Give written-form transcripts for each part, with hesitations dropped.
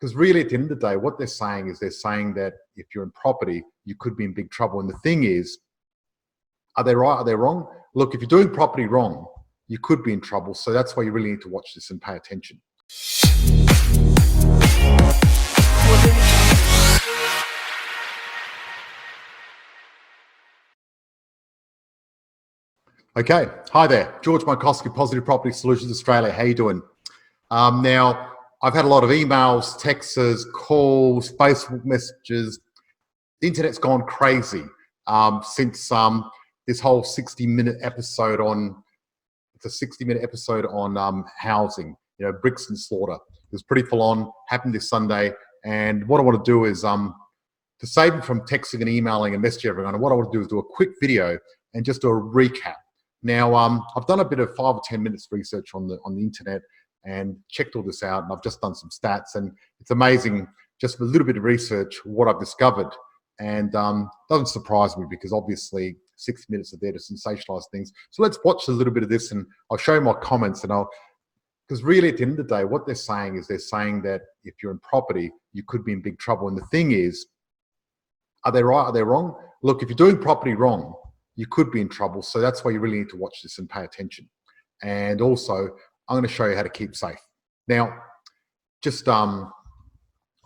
Because really, at the end of the day, what they're saying is that if you're in property, you could be in big trouble. And the thing is, are they right? Are they wrong? Look, if you're doing property wrong, you could be in trouble. So that's why you really need to watch this and pay attention. Okay, hi there, George Markoski, Positive Property Solutions Australia. How you doing? Now, I've had a lot of emails, texts, calls, Facebook messages. The internet's gone crazy since this whole 60-minute episode on housing. You know, bricks and slaughter. It was pretty full on. Happened this Sunday, and what I want to do is to save me from texting and emailing and messaging everyone. What I want to do is do a quick video and just do a recap. Now, I've done a bit of 5 or 10 minutes research on the internet and checked all this out, and I've just done some stats, and it's amazing, just a little bit of research, what I've discovered. And doesn't surprise me, because obviously 6 minutes are there to sensationalize things. So let's watch a little bit of this, and I'll show you my comments. And because really, at the end of the day, what they're saying is that if you're in property, you could be in big trouble. And the thing is, are they right? Are they wrong? Look, if you're doing property wrong, you could be in trouble. So that's why you really need to watch this and pay attention. And also, I'm going to show you how to keep safe. Now, just I'm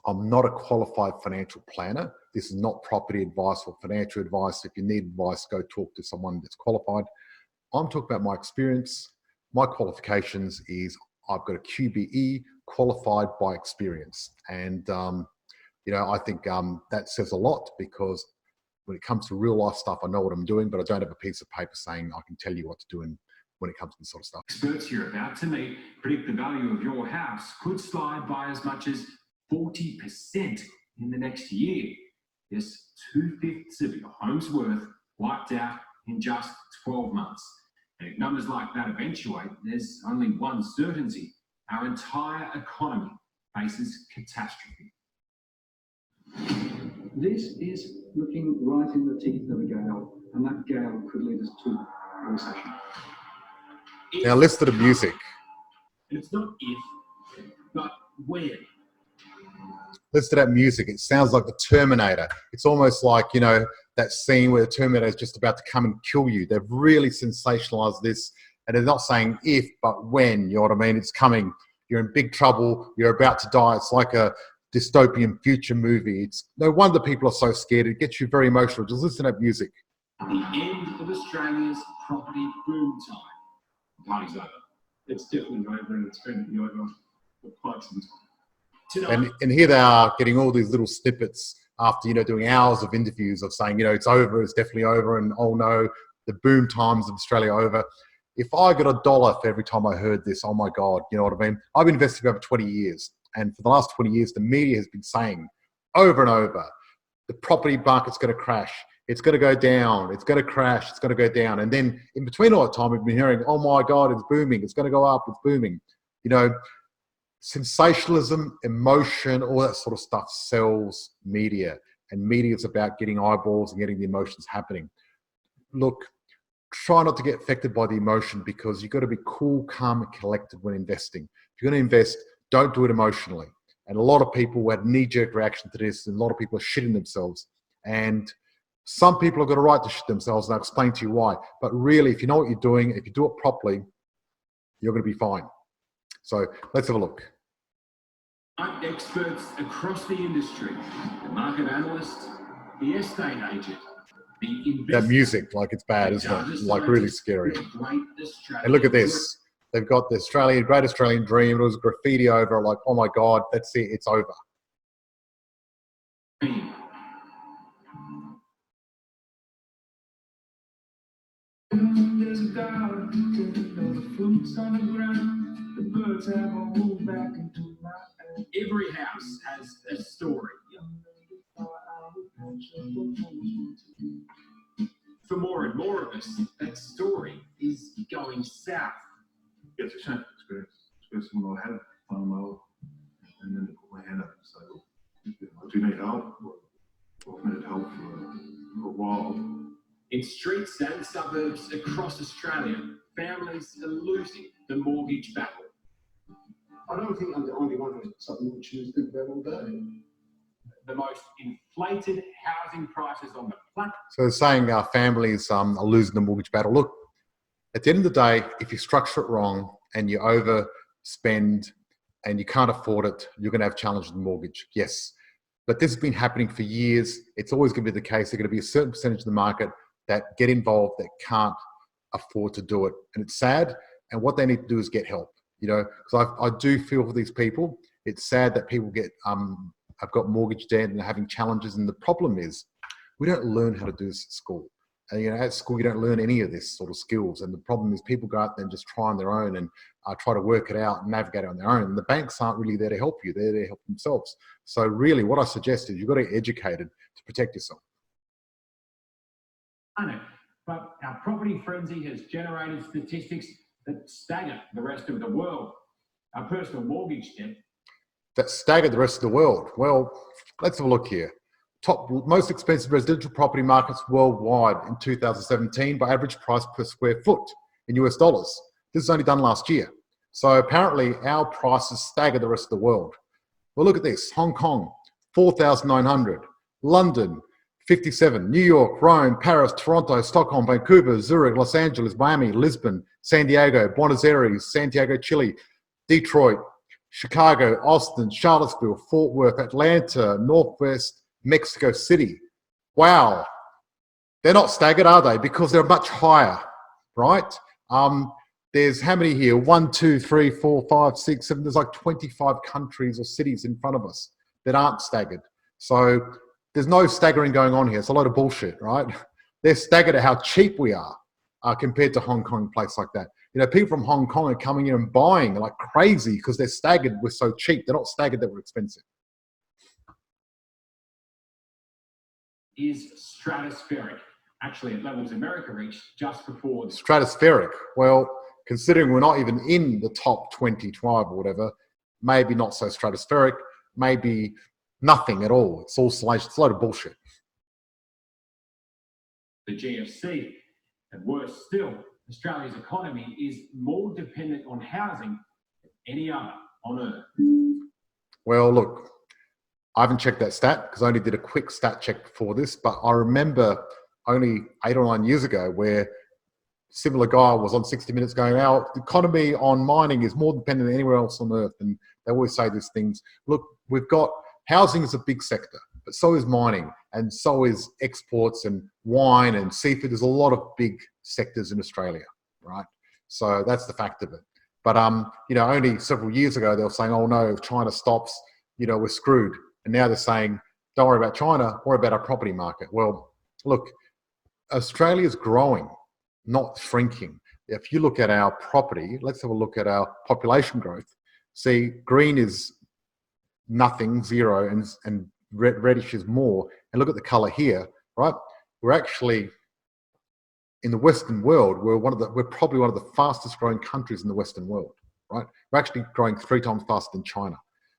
not a qualified financial planner. This is not property advice or financial advice. If you need advice, go talk to someone that's qualified. I'm talking about my experience. My qualifications is I've got a QBE, qualified by experience. And, you know, I think that says a lot, because when it comes to real life stuff, I know what I'm doing, but I don't have a piece of paper saying I can tell you what to do when it comes to this sort of stuff. Experts you're about to meet predict the value of your house could slide by as much as 40% in the next year. Yes, 2/5 of your home's worth wiped out in just 12 months. And if numbers like that eventuate, there's only one certainty: our entire economy faces catastrophe. This is looking right in the teeth of a gale, and that gale could lead us to a recession. Now listen to the music. And it's not if, but when. Listen to that music. It sounds like the Terminator. It's almost like, you know, that scene where the Terminator is just about to come and kill you. They've really sensationalized this, and they're not saying if, but when. You know what I mean? It's coming. You're in big trouble. You're about to die. It's like a dystopian future movie. It's no wonder people are so scared. It gets you very emotional. Just listen to that music. The end of Australia's property boom time. The party's over. It's definitely over, and it's going to be over for quite some time. And here they are getting all these little snippets after, you know, doing hours of interviews of saying, you know, it's over, it's definitely over, and oh no, the boom times of Australia are over. If I got $1 for every time I heard this, oh my God, you know what I mean? I've been investing for over 20 years. And for the last 20 years, the media has been saying over and over, the property market's going to crash. It's going to go down. It's going to crash. It's going to go down. And then in between all that time, we've been hearing, oh my God, it's booming. It's going to go up. It's booming. You know, sensationalism, emotion, all that sort of stuff sells media. And media is about getting eyeballs and getting the emotions happening. Look, try not to get affected by the emotion, because you've got to be cool, calm, and collected when investing. If you're going to invest, don't do it emotionally. And a lot of people had a knee-jerk reaction to this, and a lot of people are shitting themselves. And some people have got a right to shit themselves, and I'll explain to you why. But really, if you know what you're doing, if you do it properly, you're going to be fine. So let's have a look. Experts across the industry, the market analyst, the estate agent, the investor. That music, like it's bad, isn't it? Like really scary. And look at this. They've got the Great Australian Dream. It was graffiti over, like, oh my God, that's it, it's over. There's a God, the fruits on the ground, the birds have all moved back into my hand. Every house has a story. For more and more of us, that story is going south. It's a shameful experience, especially when I had FOMO, and then they put my hand up and say, well, do you need help? Well, I've needed help for a while. In streets and suburbs across Australia, families are losing the mortgage battle. I don't think I'm the only one who's something which is think about all day. The most inflated housing prices on the planet. So they're saying our families are losing the mortgage battle. Look, at the end of the day, if you structure it wrong and you overspend and you can't afford it, you're going to have challenges with the mortgage. Yes. But this has been happening for years. It's always going to be the case. There's going to be a certain percentage of the market that get involved that can't afford to do it. And it's sad. And what they need to do is get help, you know, because I do feel for these people. It's sad that people have got mortgage debt and are having challenges. And the problem is we don't learn how to do this at school. And, you know, at school, you don't learn any of this sort of skills. And the problem is people go out there and just try on their own and try to work it out and navigate it on their own. And the banks aren't really there to help you. They're there to help themselves. So really what I suggest is you've got to get educated to protect yourself. I know, but our property frenzy has generated statistics that stagger the rest of the world. Our personal mortgage debt. That staggered the rest of the world. Well, let's have a look here. Top most expensive residential property markets worldwide in 2017 by average price per square foot in US dollars. This is only done last year. So apparently our prices stagger the rest of the world. Well, look at this. Hong Kong, 4,900. London, 57. New York, Rome, Paris, Toronto, Stockholm, Vancouver, Zurich, Los Angeles, Miami, Lisbon, San Diego, Buenos Aires, Santiago, Chile, Detroit, Chicago, Austin, Charlottesville, Fort Worth, Atlanta, Northwest, Mexico City. Wow. They're not staggered, are they? Because they're much higher, right? There's how many here? 1, 2, 3, 4, 5, 6, 7. There's like 25 countries or cities in front of us that aren't staggered. So there's no staggering going on here. It's a load of bullshit, right? They're staggered at how cheap we are compared to Hong Kong, a place like that. You know, people from Hong Kong are coming in and buying like crazy because they're staggered. We're so cheap. They're not staggered that we're expensive. Is stratospheric, actually at levels America reached just before. Stratospheric. Well, considering we're not even in the top 25 or whatever, maybe not so stratospheric, maybe nothing at all. It's all salacious. It's a load of bullshit. The GFC, and worse still, Australia's economy is more dependent on housing than any other on earth. Well, look, I haven't checked that stat because I only did a quick stat check before this, but I remember only 8 or 9 years ago where similar guy was on 60 Minutes going, our economy on mining is more dependent than anywhere else on earth. And they always say these things. Look, we've got housing is a big sector, but so is mining and so is exports and wine and seafood. There's a lot of big sectors in Australia, right? So that's the fact of it. But, you know, only several years ago, they were saying, oh no, if China stops, you know, we're screwed. And now they're saying, don't worry about China, worry about our property market. Well, look, Australia's growing, not shrinking. If you look at our property, let's have a look at our population growth. See, green is nothing, 0, and reddish is more. And look at the color here, right? We're actually, in the Western world, we're probably one of the fastest growing countries in the Western world, right? We're actually growing 3 times faster than China.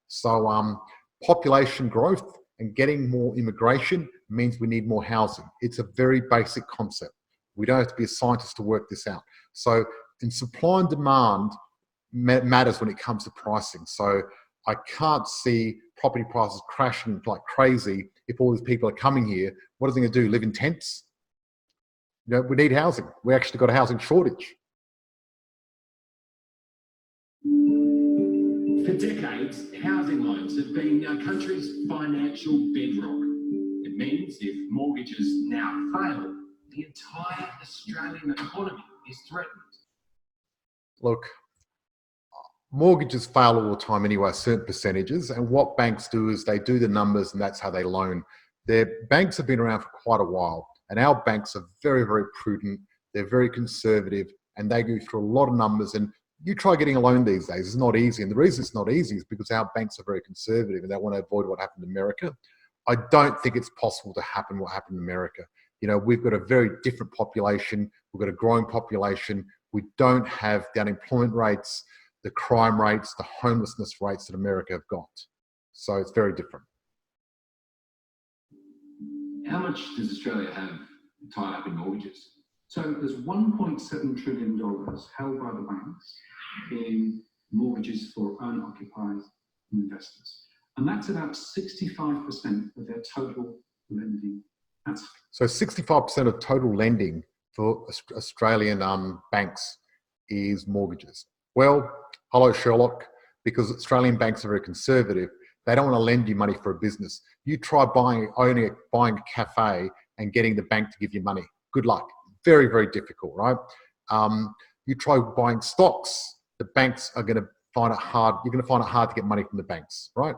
So population growth and getting more immigration means we need more housing. It's a very basic concept. We don't have to be a scientist to work this out. So in supply and demand matters when it comes to pricing. So I can't see property prices crashing like crazy if all these people are coming here. What are they going to do? Live in tents? You know, we need housing. We actually got a housing shortage. For decades, housing loans have been our country's financial bedrock. It means if mortgages now fail, the entire Australian economy is threatened. Look, mortgages fail all the time anyway, certain percentages. And what banks do is they do the numbers and that's how they loan. Their banks have been around for quite a while. And our banks are very, very prudent. They're very conservative and they go through a lot of numbers. And you try getting a loan these days, it's not easy. And the reason it's not easy is because our banks are very conservative and they want to avoid what happened in America. I don't think it's possible to happen what happened in America. You know, we've got a very different population. We've got a growing population. We don't have the unemployment rates, the crime rates, the homelessness rates that America have got. So it's very different. How much does Australia have tied up in mortgages? So there's $1.7 trillion held by the banks in mortgages for owner-occupied investors. And that's about 65% of their total lending. So 65% of total lending for Australian banks is mortgages. Well, hello, Sherlock, because Australian banks are very conservative. They don't want to lend you money for a business. You try buying a cafe and getting the bank to give you money. Good luck. Very, very difficult, right? You try buying stocks, the banks are going to find it hard. You're going to find it hard to get money from the banks, right?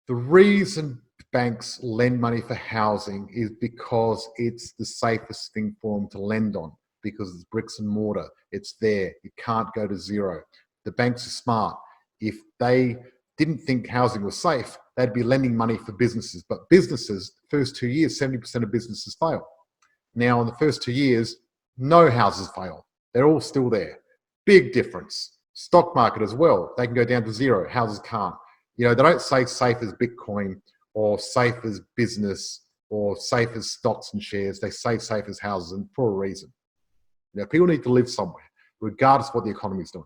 The reason banks lend money for housing is because it's the safest thing for them to lend on, because it's bricks and mortar. It's there. It can't go to zero. The banks are smart. If they didn't think housing was safe, they'd be lending money for businesses. But businesses, first 2 years, 70% of businesses fail. Now, in the first 2 years, no houses fail. They're all still there. Big difference. Stock market as well. They can go down to zero. Houses can't. You know, they don't say safe as Bitcoin or safe as business or safe as stocks and shares. They say safe as houses, and for a reason. You know, people need to live somewhere, regardless of what the economy is doing.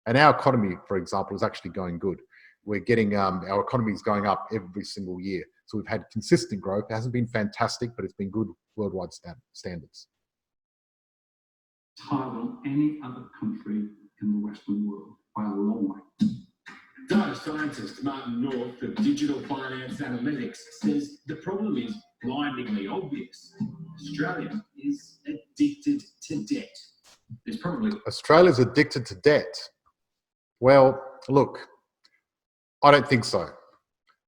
And our economy, for example, is actually going good. We're getting, our economy is going up every single year. So we've had consistent growth. It hasn't been fantastic, but it's been good worldwide standards. Higher than any other country in the Western world by a long way. Data scientist Martin North of Digital Finance Analytics says the problem is blindingly obvious. Australia is addicted to debt. There's probably... Australia's addicted to debt. Well, look, I don't think so.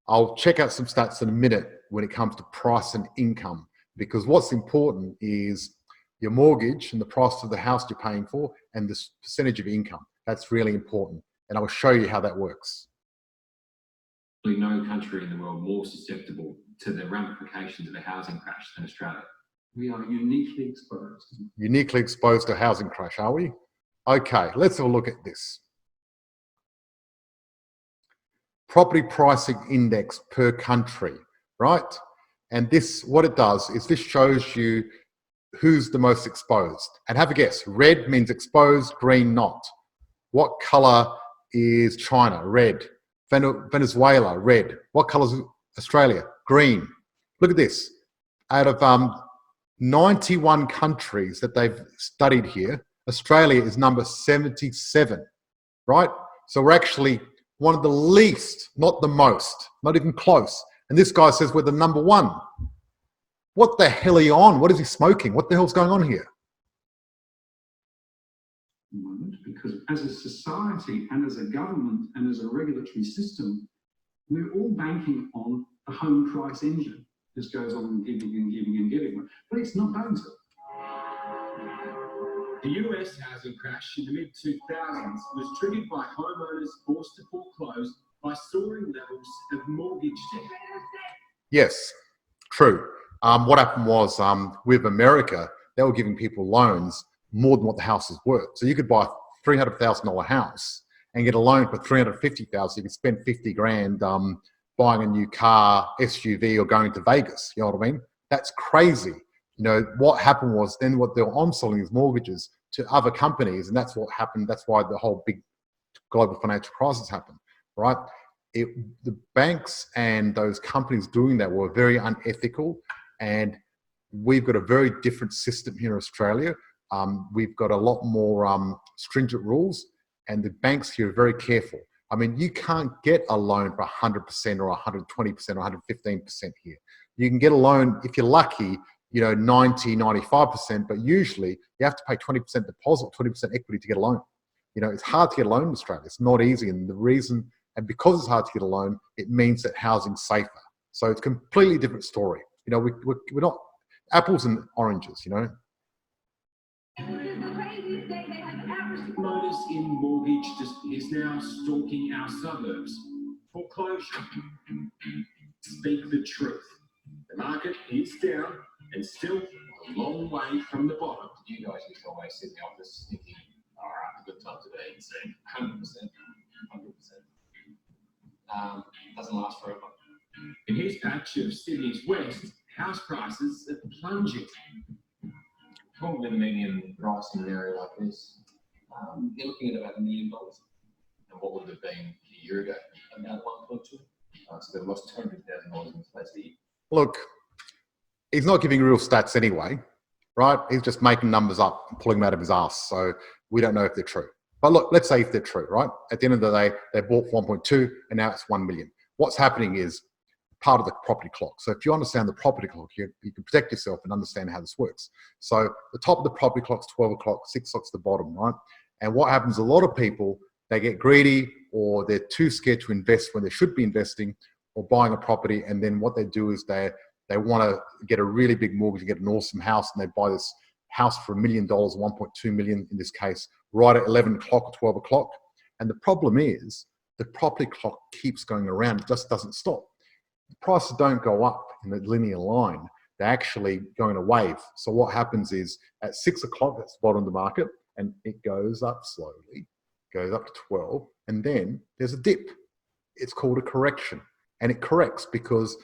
I'll check out some stats in a minute when it comes to price and income, because what's important is your mortgage and the price of the house you're paying for and the percentage of income. That's really important. And I will show you how that works. No country in the world more susceptible to the ramifications of a housing crash than Australia. We are uniquely exposed. Uniquely exposed to a housing crash, are we? Okay, let's have a look at this. Property pricing index per country, right? And this, what it does is this shows you who's the most exposed. And have a guess. Red means exposed, green not. What color is China? Red. Venezuela? Red. What color is Australia? Green. Look at this. Out of 91 countries that they've studied here, Australia is number 77, right? So we're actually one of the least, not the most, not even close. And this guy says we're the number one. What the hell are you on? What is he smoking? What the hell's going on here? Because as a society and as a government and as a regulatory system, we're all banking on the home price engine. This goes on giving and giving and giving, but it's not going to. The US housing crash in the mid-2000s was triggered by homeowners forced to foreclose by soaring levels of mortgage debt. Yes, true. What happened was with America, they were giving people loans more than what the house is worth. So you could buy a $300,000 house and get a loan for $350,000. You could spend 50 grand buying a new car, SUV, or going to Vegas. You know what I mean? That's crazy. You know, what happened was then what they were on-selling these mortgages to other companies, and that's what happened. That's why the whole big global financial crisis happened, right? The banks and those companies doing that were very unethical, and we've got a very different system here in Australia. We've got a lot more stringent rules, and the banks here are very careful. I mean, you can't get a loan for 100% or 120% or 115% here. You can get a loan, if you're lucky, you know, 90, 95%, but usually you have to pay 20% deposit, 20% equity to get a loan. You know, it's hard to get a loan in Australia. It's not easy. And the reason, and because it's hard to get a loan, it means that housing's safer. So it's a completely different story. You know, we're not apples and oranges, you know. Homeowners in mortgage is now stalking our suburbs. Foreclosure. Speak the truth. The market is down and still a long way from the bottom. You guys used to always sit in the office thinking, all right, a good time to be insane. 100%. 100%. Doesn't last forever. In his patch of Sydney's west, house prices are plunging. Probably the median price in an area like this, you're looking at about $1 million. And what would it have been a year ago? About 1.2. So they've lost $200,000 in the space of a year. Look, he's not giving real stats anyway, right? He's just making numbers up and pulling them out of his ass. So we don't know if they're true. But look, let's say if they're true, right? At the end of the day, they bought 1.2 and now it's 1 million. What's happening is part of the property clock. So if you understand the property clock, you can protect yourself and understand how this works. So the top of the property clock's 12 o'clock, 6 o'clock's the bottom, right? And what happens, a lot of people, they get greedy or they're too scared to invest when they should be investing or buying a property. And then what they do is they want to get a really big mortgage and get an awesome house, and they buy this house for $1 million, 1.2 million in this case, right at 11 o'clock or 12 o'clock. And the problem is the property clock keeps going around. It just doesn't stop. The prices don't go up in a linear line. They're actually going a wave. So what happens is at 6 o'clock, that's the bottom of the market, and it goes up slowly, goes up to 12, and then there's a dip. It's called a correction. And it corrects because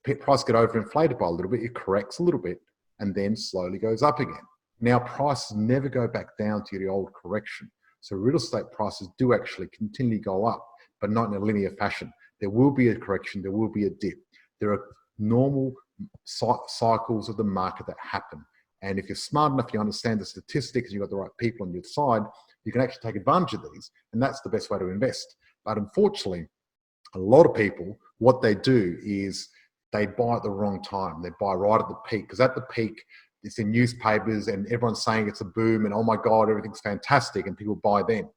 price get overinflated by a little bit. It corrects a little bit and then slowly goes up again. Now prices never go back down to the old correction. So real estate prices do actually continually go up, but not in a linear fashion. There will be a correction, there will be a dip. There are normal cycles of the market that happen. And if you're smart enough, you understand the statistics, and you've got the right people on your side, you can actually take advantage of these. And that's the best way to invest. But unfortunately, a lot of people, what they do is they buy at the wrong time. They buy right at the peak, because at the peak, it's in newspapers and everyone's saying it's a boom and oh my God, everything's fantastic, and people buy then.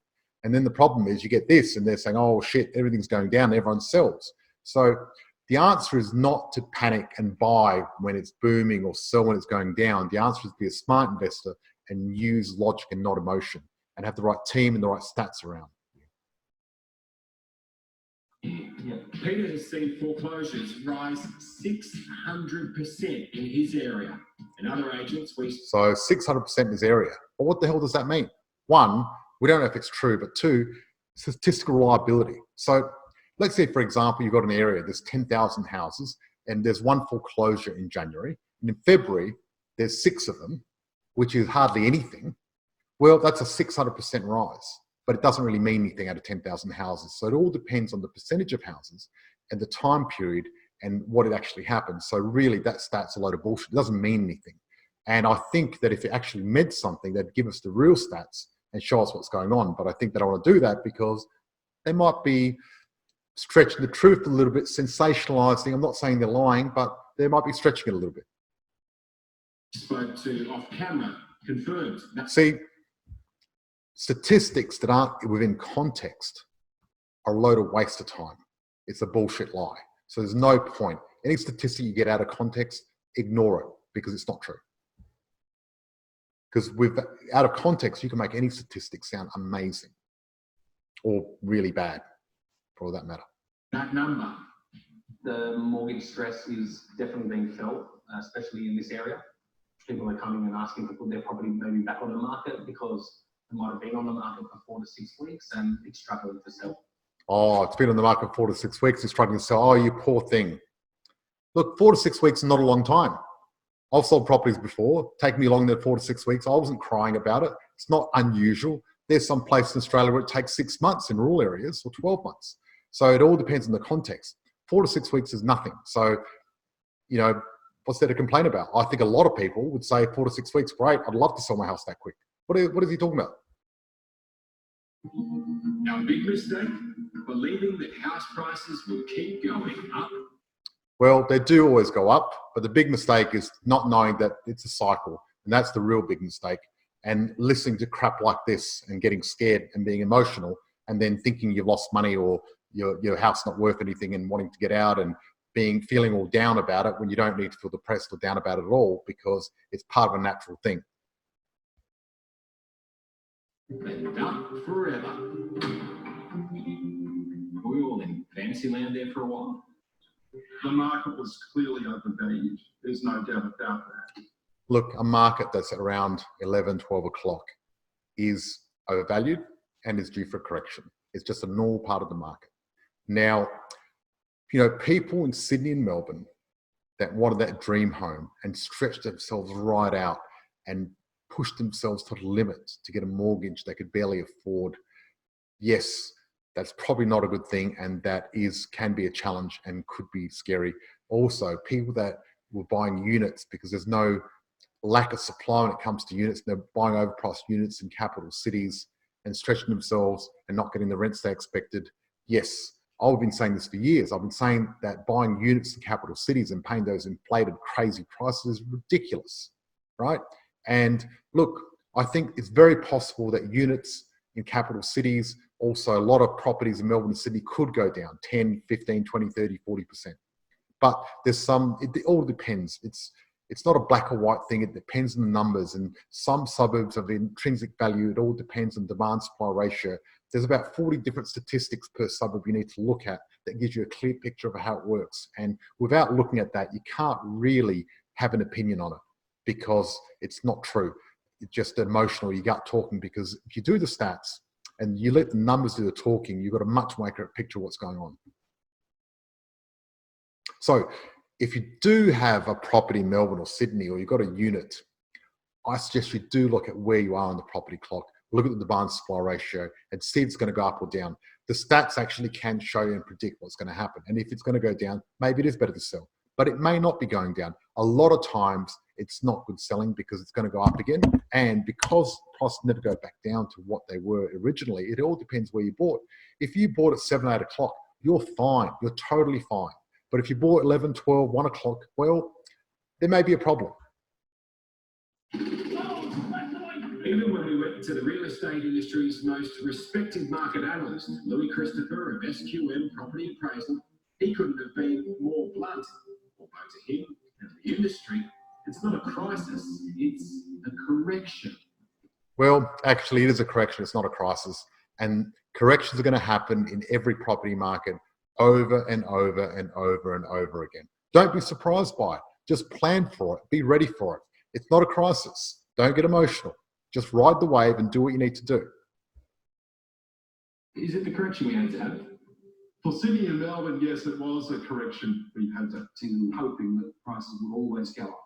And then the problem is you get this and they're saying, oh shit, everything's going down, and everyone sells. So the answer is not to panic and buy when it's booming or sell when it's going down. The answer is to be a smart investor and use logic and not emotion, and have the right team and the right stats around. Yeah. Peter has seen foreclosures rise 600% in his area. And other agents, So 600% in his area. But what the hell does that mean? One, we don't know if it's true, but two, statistical reliability. So let's say, for example, you've got an area, there's 10,000 houses, and there's one foreclosure in January. And in February, there's 6 of them, which is hardly anything. Well, that's a 600% rise. But it doesn't really mean anything out of 10,000 houses. So it all depends on the percentage of houses and the time period and what it actually happens. So really that stat's a load of bullshit. It doesn't mean anything. And I think that if it actually meant something, they'd give us the real stats and show us what's going on. But I think they don't want to do that because they might be stretching the truth a little bit, sensationalizing. I'm not saying they're lying, but they might be stretching it a little bit. spoke to off camera confirmed. See, statistics that aren't within context are a load of waste of time. It's a bullshit lie. So there's no point. Any statistic you get out of context, ignore it because it's not true. Because out of context, you can make any statistic sound amazing or really bad, for all that matter. That number. The mortgage stress is definitely being felt, especially in this area. People are coming and asking to put their property maybe back on the market because it might have been on the market for 4 to 6 weeks and it's struggling to sell. Oh, it's been on the market 4 to 6 weeks. It's struggling to sell. Oh, you poor thing. Look, 4 to 6 weeks is not a long time. I've sold properties before. Take me longer than 4 to 6 weeks. I wasn't crying about it. It's not unusual. There's some places in Australia where it takes 6 months in rural areas or 12 months. So it all depends on the context. 4 to 6 weeks is nothing. So, you know, what's there to complain about? I think a lot of people would say 4 to 6 weeks, great. I'd love to sell my house that quick. What is he talking about? Our big mistake, believing that house prices will keep going up. Well, they do always go up, but the big mistake is not knowing that it's a cycle. And that's the real big mistake. And listening to crap like this and getting scared and being emotional and then thinking you've lost money or your house not worth anything and wanting to get out and feeling all down about it when you don't need to feel depressed or down about it at all because it's part of a natural thing. And up forever. Were we all in fantasy land there for a while? The market was clearly overvalued. There's no doubt about that. Look, a market that's at around 11, 12 o'clock is overvalued and is due for correction. It's just a normal part of the market. Now, you know, people in Sydney and Melbourne that wanted that dream home and stretched themselves right out and pushed themselves to the limit to get a mortgage they could barely afford. Yes, That's probably not a good thing, and that can be a challenge and could be scary. Also, people that were buying units because there's no lack of supply when it comes to units, and they're buying overpriced units in capital cities and stretching themselves and not getting the rents they expected. Yes, I've been saying this for years. I've been saying that buying units in capital cities and paying those inflated, crazy prices is ridiculous, right? And look, I think it's very possible that units in capital cities, also a lot of properties in Melbourne and Sydney could go down 10, 15, 20, 30, 40%. But there's some, it all depends. It's not a black or white thing. It depends on the numbers, and some suburbs have intrinsic value. It all depends on demand supply ratio. There's about 40 different statistics per suburb you need to look at that gives you a clear picture of how it works. And without looking at that, you can't really have an opinion on it because it's not true. It's just emotional, you gut talking, because if you do the stats and you let the numbers do the talking, you've got a much more accurate picture of what's going on. So if you do have a property in Melbourne or Sydney, or you've got a unit, I suggest you do look at where you are on the property clock, look at the demand supply ratio and see if it's going to go up or down. The stats actually can show you and predict what's going to happen. And if it's going to go down, maybe it is better to sell, but it may not be going down. A lot of times it's not good selling because it's going to go up again. And because prices never go back down to what they were originally, it all depends where you bought. If you bought at 7, 8 o'clock, you're fine. You're totally fine. But if you bought 11, 12, 1 o'clock, well, there may be a problem. Even when we went to the real estate industry's most respected market analyst, Louis Christopher of SQM Property Appraisal, he couldn't have been more blunt. Although to him and the industry, it's not a crisis, it's a correction. Well, actually, it is a correction. It's not a crisis. And corrections are going to happen in every property market over and over and over and over again. Don't be surprised by it. Just plan for it. Be ready for it. It's not a crisis. Don't get emotional. Just ride the wave and do what you need to do. Is it the correction we had to have? For Sydney and Melbourne, yes, it was a correction. We had to, hoping that prices would always go up.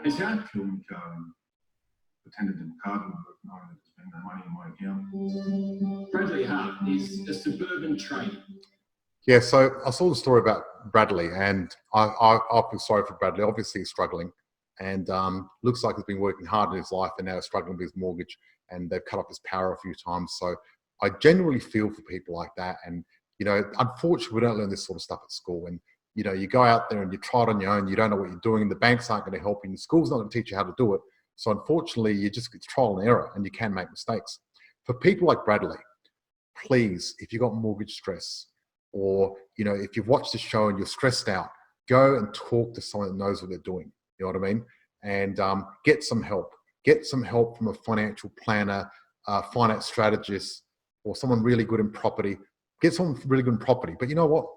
Is that? Pretended to carbon, but knowing that there's been no money in my account. Bradley Hart is a suburban trader. Yeah, so I saw the story about Bradley, and I feel sorry for Bradley. Obviously, he's struggling, and looks like he's been working hard in his life, and now he's struggling with his mortgage, and they've cut off his power a few times. So I genuinely feel for people like that. And, you know, unfortunately, we don't learn this sort of stuff at school. And, you know, you go out there and you try it on your own, you don't know what you're doing, and the banks aren't going to help you, and the school's not going to teach you how to do it. So unfortunately, you just get trial and error, and you can make mistakes. For people like Bradley, please, if you've got mortgage stress, or, you know, if you've watched the show and you're stressed out, go and talk to someone that knows what they're doing. You know what I mean? And get some help. Get some help from a financial planner, finance strategist, or someone really good in property. Get someone really good in property. But you know what?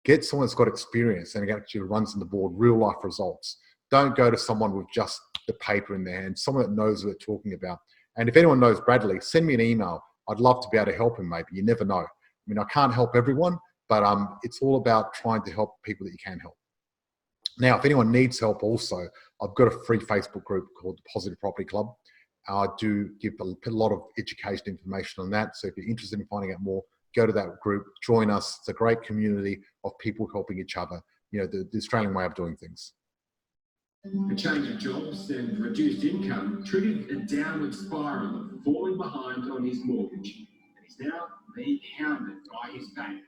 Get someone that's got experience and actually runs on the board real life results. Don't go to someone with just the paper in their hand, someone that knows what they're talking about. And if anyone knows Bradley, send me an email. I'd love to be able to help him maybe. You never know. I mean, I can't help everyone, but it's all about trying to help people that you can help. Now, if anyone needs help also, I've got a free Facebook group called the Positive Property Club. I do give a lot of education information on that. So if you're interested in finding out more, go to that group, join us. It's a great community of people helping each other. You know, the Australian way of doing things. A change of jobs and reduced income triggered a downward spiral of falling behind on his mortgage. And he's now being hounded by his bank.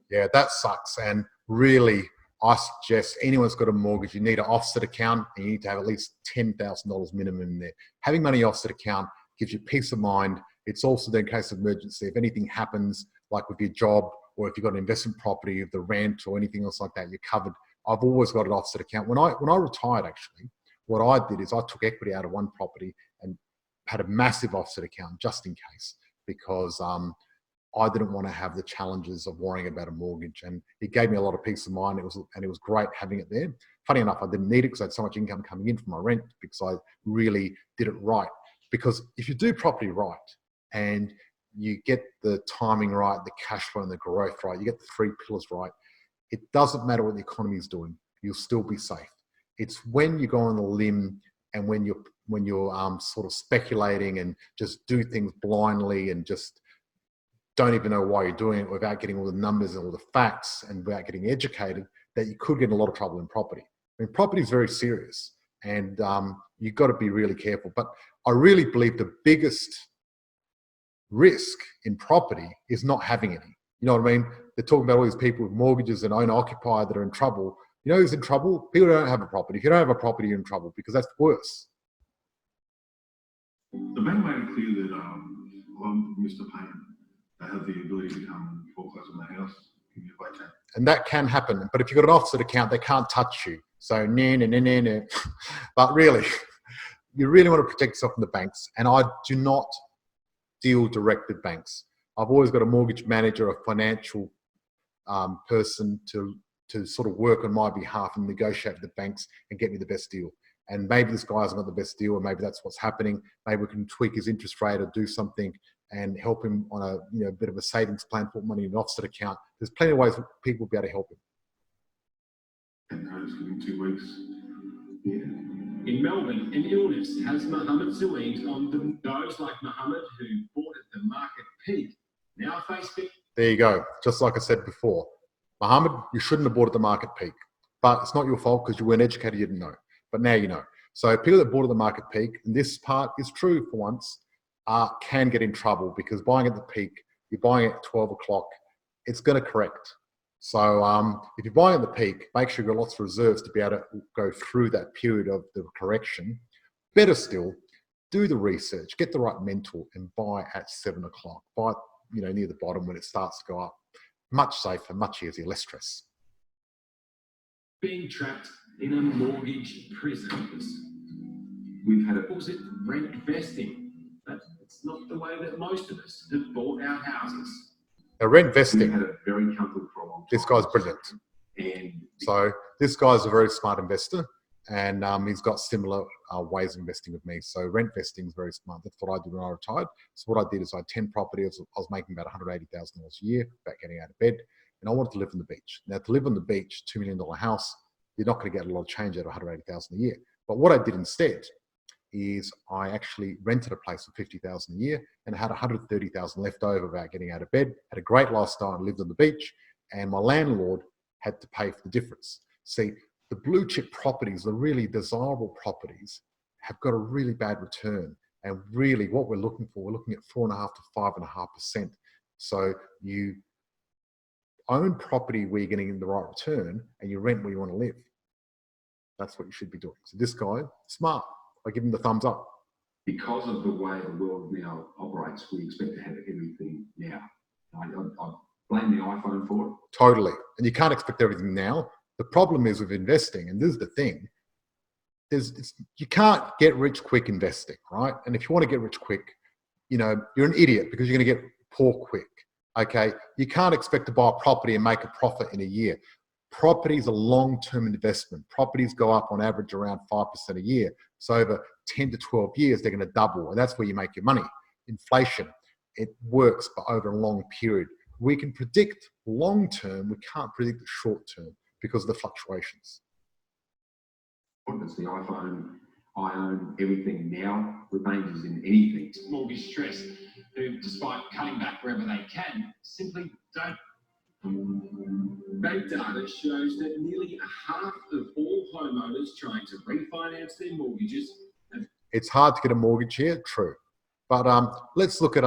Yeah, that sucks. And really, I suggest anyone that's got a mortgage, you need an offset account, and you need to have at least $10,000 minimum in there. Having money offset account gives you peace of mind. It's also there in case of emergency. If anything happens, like with your job, or if you've got an investment property, the rent or anything else like that, you're covered. I've always got an offset account. When I retired, actually, what I did is I took equity out of one property and had a massive offset account just in case, because I didn't want to have the challenges of worrying about a mortgage, and it gave me a lot of peace of mind. It was great having it there. Funny enough, I didn't need it because I had so much income coming in from my rent, because I really did it right. Because if you do property right and you get the timing right, the cash flow and the growth right, you get the 3 pillars right, it doesn't matter what the economy is doing, you'll still be safe. It's when you go on the limb and when you're sort of speculating and just do things blindly and just don't even know why you're doing it without getting all the numbers and all the facts and without getting educated, that you could get in a lot of trouble in property. I mean, property is very serious, and you've got to be really careful. But I really believe the biggest risk in property is not having any. You know what I mean? They're talking about all these people with mortgages and owner-occupier that are in trouble. You know who's in trouble? People who don't have a property. If you don't have a property, you're in trouble, because that's worse. The bank made it clear that I'm Mr. Payne. I have the ability to come and foreclose on my house if I can. And that can happen. But if you've got an offset account, they can't touch you. So, no. But really, you really want to protect yourself from the banks. And I do not deal direct with banks. I've always got a mortgage manager, a financial person to sort of work on my behalf and negotiate with the banks and get me the best deal. And maybe this guy hasn't got the best deal, or maybe that's what's happening. Maybe we can tweak his interest rate or do something and help him on a bit of a savings plan, put money in an offset account. There's plenty of ways people will be able to help him. And notice within 2 weeks. Yeah. In Melbourne, an illness has Mohammed Saeed on the nose, like Mohammed, who bought at the market peak, now facing. There you go. Just like I said before, Mohammed, you shouldn't have bought at the market peak, but it's not your fault because you weren't educated, you didn't know. But now you know. So people that bought at the market peak, and this part is true for once, can get in trouble, because buying at the peak, you're buying at 12 o'clock, it's going to correct. So if you're buying at the peak, make sure you've got lots of reserves to be able to go through that period of the correction. Better still, do the research, get the right mentor, and buy at 7 o'clock. Buy near the bottom when it starts to go up. Much safer, much easier, less stress. Being trapped in a mortgage prison. We've had it. Was it rent vesting? But it's not the way that most of us have bought our houses. Now, rent We've vesting, had it very comfortable for a long time. this guy's brilliant. And So this guy's a very smart investor, and he's got similar ways of investing with me. So rent vesting is very smart. That's what I did when I retired. So what I did is I had 10 properties. I was making about $180,000 a year, about getting out of bed, and I wanted to live on the beach. Now, to live on the beach, $2 million house, you're not going to get a lot of change out of $180,000 a year. But what I did instead is I actually rented a place for $50,000 a year, and I had $130,000 left over about getting out of bed, had a great lifestyle and lived on the beach, and my landlord had to pay for the difference. See, the blue chip properties, the really desirable properties, have got a really bad return. And really what we're looking for, we're looking at 4.5 to 5.5%. So you own property where you're getting the right return, and you rent where you want to live. That's what you should be doing. So this guy, smart. I give him the thumbs up. Because of the way the world now operates, we expect to have everything now. I blame the iPhone for it. Totally. And you can't expect everything now. The problem is with investing, and this is the thing, you can't get rich quick investing, right? And if you want to get rich quick, you're an idiot, because you're going to get poor quick, okay? You can't expect to buy a property and make a profit in a year. Property is a long-term investment. Properties go up on average around 5% a year. So over 10 to 12 years, they're going to double, and that's where you make your money. Inflation, it works, but over a long period. We can predict long-term, we can't predict the short-term because of the fluctuations. It's the iPhone. I own everything now. Remains in anything. Mortgage stress, who, despite cutting back wherever they can, simply don't. Bank data shows that nearly half of all homeowners trying to refinance their mortgages have. It's hard to get a mortgage here, true. But let's look at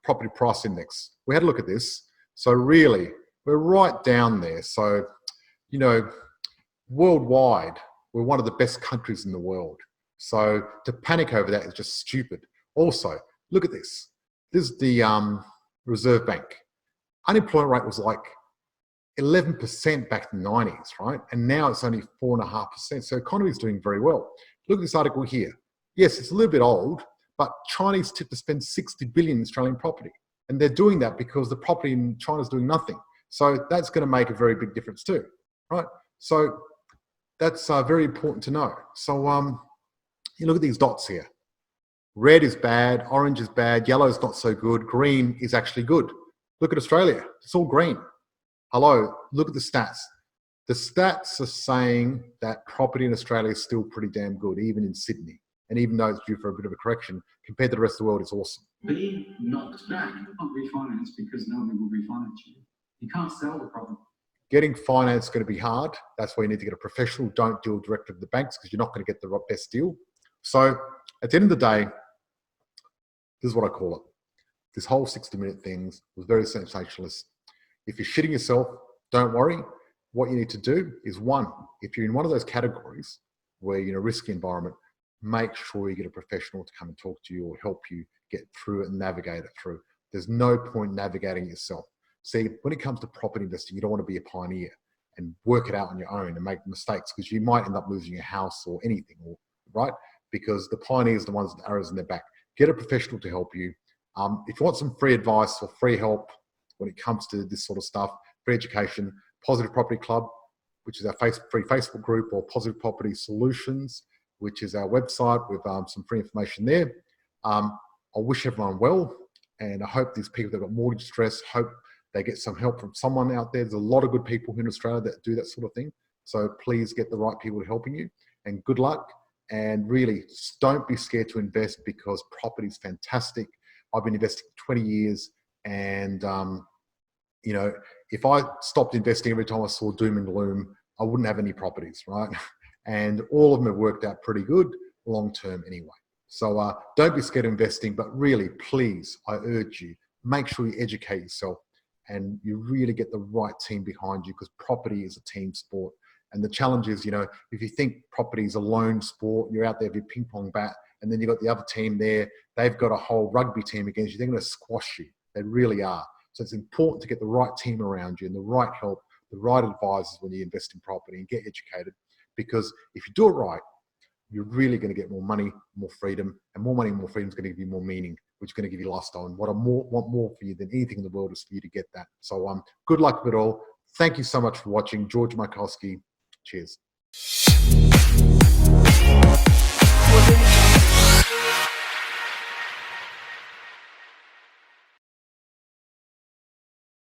property price index. We had a look at this. So really, we're right down there. So, worldwide, we're one of the best countries in the world. So to panic over that is just stupid. Also, look at this. This is the Reserve Bank. Unemployment rate was like 11% back in the 90s, right? And now it's only 4.5%. So economy is doing very well. Look at this article here. Yes, it's a little bit old, but Chinese tip to spend 60 billion in Australian property. And they're doing that because the property in China is doing nothing. So that's going to make a very big difference too, right? So that's very important to know. So you look at these dots here. Red is bad, orange is bad, yellow is not so good, green is actually good. Look at Australia, it's all green. Hello, look at the stats. The stats are saying that property in Australia is still pretty damn good, even in Sydney. And even though it's due for a bit of a correction, compared to the rest of the world, it's awesome. Being knocked back. You can't refinance because nobody will refinance you. You can't sell the property. Getting finance is going to be hard. That's why you need to get a professional. Don't deal directly with the banks because you're not going to get the best deal. So at the end of the day, this is what I call it. This whole 60-minute things was very sensationalist. If you're shitting yourself, don't worry. What you need to do is, one, if you're in one of those categories where you're in a risky environment, make sure you get a professional to come and talk to you or help you get through it and navigate it through. There's no point navigating yourself. See, when it comes to property investing, you don't want to be a pioneer and work it out on your own and make mistakes because you might end up losing your house or anything, right? Because the pioneers are the ones with arrows in their back. Get a professional to help you. If you want some free advice or free help when it comes to this sort of stuff, free education, Positive Property Club, which is our free Facebook group, or Positive Property Solutions, which is our website with some free information there. I wish everyone well, and I hope these people that got mortgage stress, hope they get some help from someone out there. There's a lot of good people in Australia that do that sort of thing. So please get the right people helping you, and good luck. And really, just don't be scared to invest because property is fantastic. I've been investing 20 years, and you know, if I stopped investing every time I saw doom and gloom, I wouldn't have any properties, right? And all of them have worked out pretty good long term anyway. So don't be scared of investing, but really, please, I urge you, make sure you educate yourself and you really get the right team behind you, because property is a team sport. And the challenge is, you know, if you think property is a lone sport, you're out there with your ping pong bat, and then you've got the other team there, they've got a whole rugby team against you, they're going to squash you. They really are. So it's important to get the right team around you and the right help, the right advisors when you invest in property, and get educated. Because if you do it right, you're really going to get more money, more freedom, and more money and more freedom is going to give you more meaning, which is going to give you lifestyle. And what I want more for you than anything in the world is for you to get that. So good luck with it all. Thank you so much for watching. George Markoski. Cheers.